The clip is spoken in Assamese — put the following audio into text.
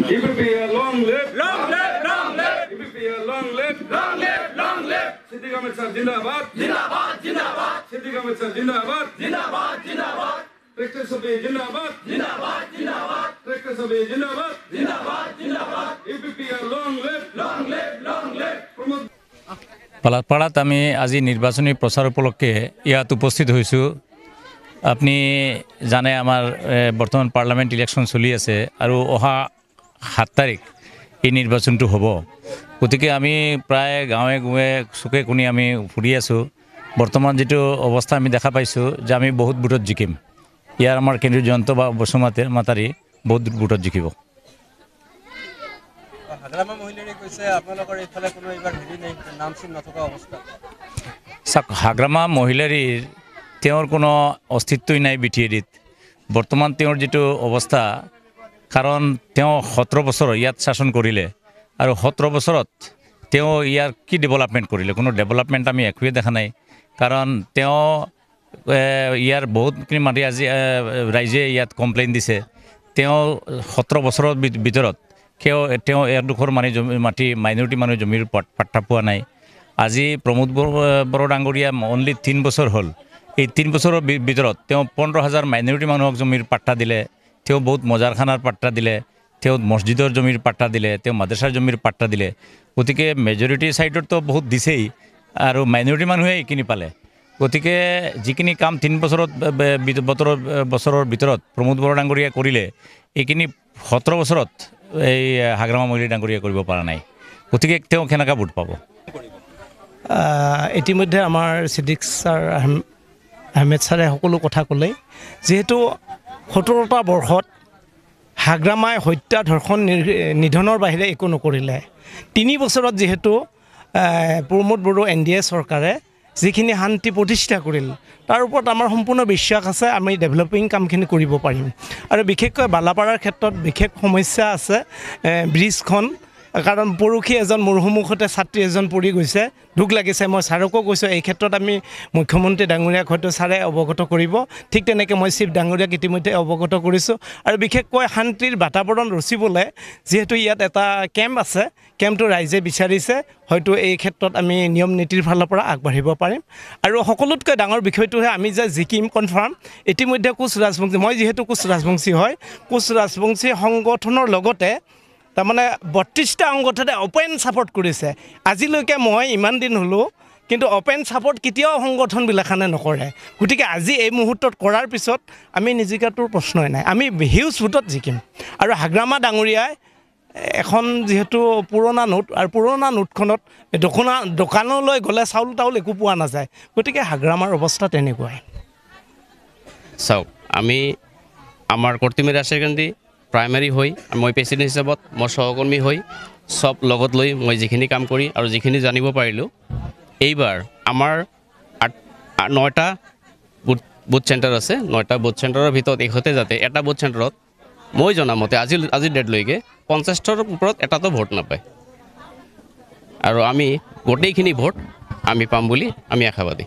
EPPR long live, long live, long live. EPPR long live, long live, long live. Siddiq Ahmed sir Jindabad, Jindabad, Jindabad. Siddiq Ahmed sir Jindabad, Jindabad, Jindabad. Tractor Sabhi Jindabad, Jindabad, Jindabad. Tractor Sabhi Jindabad, Jindabad, Jindabad. EPPR long live, long live, long live. পালাপাড়াত আমি আজি নির্বাচনী প্রচার উপলক্ষে ইয়াত উপস্থিত হয়েছো। আপনি জানে আমার বর্তমান পার্লামেন্ট ইলেকশন চলি আছে আর অহা 7 তারিখ এই নির্বাচনটো হব। গতিকে আমি প্রায় গাঁৱে গাঁৱে চুকে কোণে আমি ফুৰি আছোঁ। বর্তমান যেটো অবস্থা আমি দেখা পাইছোঁ যে আমি বহুত ভোটত জিকিম। ইয়াৰ আমাৰ কেন্দ্ৰীয় জয়ন্ত মাতাৰী বহুত ভোটত জিকিব। হাগ্ৰামা মহিলাৰে কৈছে আপোনালোকৰ এইফালে কোনো এবাৰ হেৰি নাই, নাম চিন নথকা অৱস্থা। হাগ্ৰামা মহিলাৰীৰ তেওঁৰ কোনো অস্তিত্বই নাই বিটিএডিত। বৰ্তমান তেওঁৰ যেটো অৱস্থা, কাৰণ তেওঁ 17 বছৰ ইয়াত শাসন কৰিলে আৰু 17 বছৰত তেওঁ ইয়াৰ কি ডেভেলপমেণ্ট কৰিলে? কোনো ডেভেলপমেণ্ট আমি একোৱে দেখা নাই। কাৰণ তেওঁ ইয়াৰ বহুতখিনি মাটি আজি ৰাইজে ইয়াত কমপ্লেইন দিছে। তেওঁ 17 বছৰৰ ভিতৰত তেওঁ এডোখৰ মাটি মাইনৰিটি মানুহ জমিৰ পাট্টা পোৱা নাই। আজি প্ৰমোদ বড়ো ডাঙৰীয়া অনলি 3 বছৰ হ'ল। এই 3 বছৰৰ ভিতৰত তেওঁ 15,000 মাইনৰিটি মানুহক জমিৰ পাট্টা দিলে। তেওঁ বহুত মজাৰখানাৰ পাট্টা দিলে, তেওঁ মছজিদৰ জমিৰ পাট্টা দিলে, তেওঁ মাদ্ৰাছাৰ জমিৰ পাট্টা দিলে। গতিকে মেজৰিটি ছাইডতো বহুত দিছেই আৰু মাইনৰিটি মানুহে এইখিনি পালে। গতিকে যিখিনি কাম 3 বছৰৰ ভিতৰত প্ৰমোদ বড়ো ডাঙৰীয়াই কৰিলে, এইখিনি 17 বছৰত এই হাগ্ৰামা মহিলা ডাঙৰীয়াই কৰিব পৰা নাই। গতিকে তেওঁ কেনেকৈ ভোট পাব? ইতিমধ্যে আমাৰ ছিদ্দিক ছাৰ আহমেদ ছাৰে সকলো কথা ক'লে। যিহেতু 17টা বৰ্ষত হাগ্ৰামাই হত্যা ধৰ্ষণ নিধনৰ বাহিৰে একো নকৰিলে। 3 বছৰত যিহেতু প্ৰমোদ বড়ো NDA চৰকাৰে যিখিনি শান্তি প্ৰতিষ্ঠা কৰিল, তাৰ ওপৰত আমাৰ সম্পূৰ্ণ বিশ্বাস আছে আমি ডেভেলপিং কামখিনি কৰিব পাৰিম। আৰু বিশেষকৈ বালাপাৰাৰ ক্ষেত্ৰত বিশেষ সমস্যা আছে ব্ৰিজখন। কাৰণ পৰহি এজন মোৰ সন্মুখতে ছাত্ৰী এজন পৰি গৈছে, দুখ লাগিছে। মই ছাৰকো কৈছোঁ এই ক্ষেত্ৰত আমি মুখ্যমন্ত্ৰী ডাঙৰীয়াক হয়তো ছাৰে অৱগত কৰিব। ঠিক তেনেকৈ মই চিফ ডাঙৰীয়াক ইতিমধ্যে অৱগত কৰিছোঁ। আৰু বিশেষকৈ শান্তিৰ বাতাবৰণ ৰচিবলৈ যিহেতু ইয়াত এটা কেম্প আছে, কেম্পটো ৰাইজে বিচাৰিছে, হয়তো এই ক্ষেত্ৰত আমি নিয়ম নীতিৰ ফালৰ পৰা আগবাঢ়িব পাৰিম। আৰু সকলোতকৈ ডাঙৰ বিষয়টোহে আমি যে জিকিম কনফাৰ্ম। ইতিমধ্যে কোচ ৰাজবংশী, মই যিহেতু কোচ ৰাজবংশী হয়, কোচ ৰাজবংশী সংগঠনৰ লগতে তাৰমানে 32টা সংগঠনে অপেন ছাপোৰ্ট কৰিছে। আজিলৈকে মই ইমান দিন হ'লোঁ, কিন্তু অপেন ছাপোৰ্ট কেতিয়াও সংগঠনবিলাখানে নকৰে। গতিকে আজি এই মুহূৰ্তত কৰাৰ পিছত আমি নিজিকাটোৰ প্ৰশ্নই নাই, আমি হিউজ ভোটত জিকিম। আৰু হাগ্ৰামা ডাঙৰীয়াই এখন যিহেতু পুৰণা নোট, আৰু পুৰণা নোটখনত দোকানলৈ গ'লে চাউল তাউল একো পোৱা নাযায়। গতিকে হাগ্ৰামাৰ অৱস্থা তেনেকুৱাই। চাওক, আমি আমাৰ কৰ্তিমী ৰাজশাৰী প্ৰাইমাৰী হৈ মই প্ৰেচিডেণ্ট হিচাপত মোৰ সহকৰ্মী হৈ চব লগত লৈ মই যিখিনি কাম কৰি আৰু যিখিনি জানিব পাৰিলোঁ, এইবাৰ আমাৰ 9টা বুথ চেণ্টাৰ আছে। 9টা বুথ চেণ্টাৰৰ ভিতৰত এইখতে যাতে এটা বুথ চেণ্টাৰত মই জনামতে আজিৰ ডেটলৈকে 50টাৰ ওপৰত এটাতো ভোট নাপায়। আৰু আমি গোটেইখিনি ভোট আমি পাম বুলি আমি আশাবাদী।